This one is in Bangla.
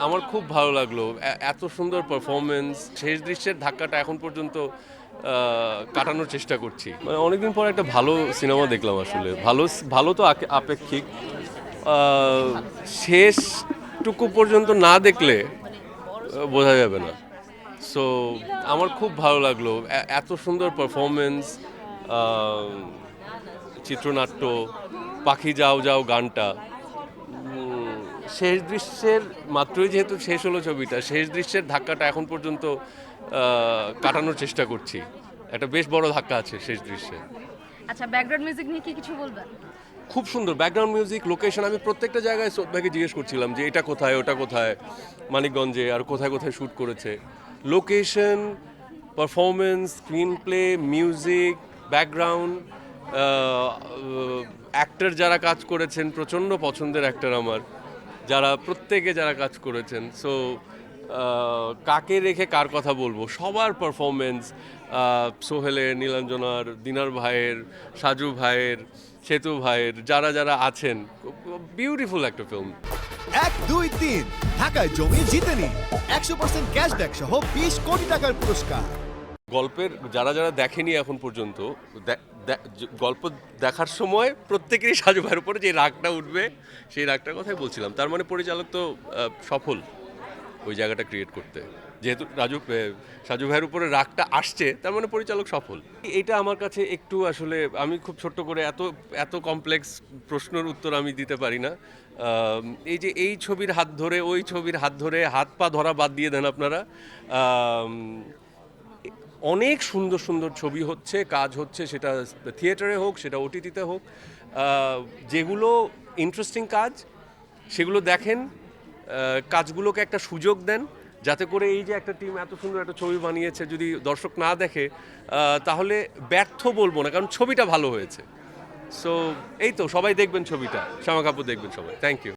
আমার খুব ভালো লাগলো এত সুন্দর পারফরমেন্স। শেষ দৃশ্যের ধাক্কাটা এখন পর্যন্ত কাটানোর চেষ্টা করছি। মানে অনেকদিন পর একটা ভালো সিনেমা দেখলাম আসলে। ভালো ভালো তো আপেক্ষিক। আহ, শেষটুকু পর্যন্ত না দেখলে বোঝা যাবে না। সো আমার খুব ভালো লাগলো এত সুন্দর পারফরমেন্স, চিত্রনাট্য, পাখি যাও যাও গানটা। শেষ দৃশ্যের মাত্রই যেহেতু শেষ হলো ছবিটা, শেষ দৃশ্যের ধাক্কাটা এখন পর্যন্ত কাটানোর চেষ্টা করছি। একটা বেশ বড় ধাক্কা আছে শেষ দৃশ্যে। আচ্ছা, ব্যাকগ্রাউন্ড মিউজিক নিয়ে কি কিছু বলবেন? খুব সুন্দর ব্যাকগ্রাউন্ড মিউজিক, লোকেশন। আমি প্রত্যেকটা জায়গায় শ্রদ্ধাকে জিজ্ঞেস করছিলাম যে এটা কোথায়, ওটা কোথায়, মানিকগঞ্জে আর কোথায় কোথায় শ্যুট করেছে। Location, performance, screen play, music, background, actor যারা কাজ করেছেন প্রচণ্ড পছন্দের অ্যাক্টর আমার, যারা প্রত্যেকে যারা কাজ করেছেন। সো কাকে রেখে কার কথা বলবো, সবার পারফরমেন্স, সোহেলের, নীলাঞ্জনার, দিনার ভাইয়ের, সাজু ভাইয়ের, সেতু ভাইয়ের, যারা যারা আছেন, বিউটিফুল একটা ফিল্ম। 1, 2, 3 ঢাকায় জমি জিতে নিন 100% ক্যাশব্যাক সহ 20 কোটি টাকার পুরস্কার। গল্পের যারা যারা দেখেনি এখন পর্যন্ত, গল্প দেখার সময় প্রত্যেকেরই সাজু ভাইয়ের উপরে যে রাগটা উঠবে, সেই রাগটার কথাই বলছিলাম। তার মানে পরিচালক তো সফল ওই জায়গাটা ক্রিয়েট করতে। যেহেতু সাজু ভাইয়ের উপরে রাগটা আসছে, তার মানে পরিচালক সফল। এটা আমার কাছে একটু আসলে, আমি খুব ছোট্ট করে এত এত কমপ্লেক্স প্রশ্নের উত্তর আমি দিতে পারি না। এই যে এই ছবির হাত ধরে ওই ছবির হাত ধরে, হাত পা ধরা বাদ দিয়ে দেন আপনারা। অনেক সুন্দর সুন্দর ছবি হচ্ছে, কাজ হচ্ছে, সেটা থিয়েটারে হোক, সেটা ওটিটিতে হোক। যেগুলো ইন্টারেস্টিং কাজ সেগুলো দেখেন, কাজগুলোকে একটা সুযোগ দেন, যাতে করে এই যে একটা টিম এত সুন্দর একটা ছবি বানিয়েছে, যদি দর্শক না দেখে তাহলে ব্যর্থ বলবো না, কারণ ছবিটা ভালো হয়েছে। সো এই তো, সবাই দেখবেন ছবিটা, শামা কাপুর দেখবেন সবাই। Thank you.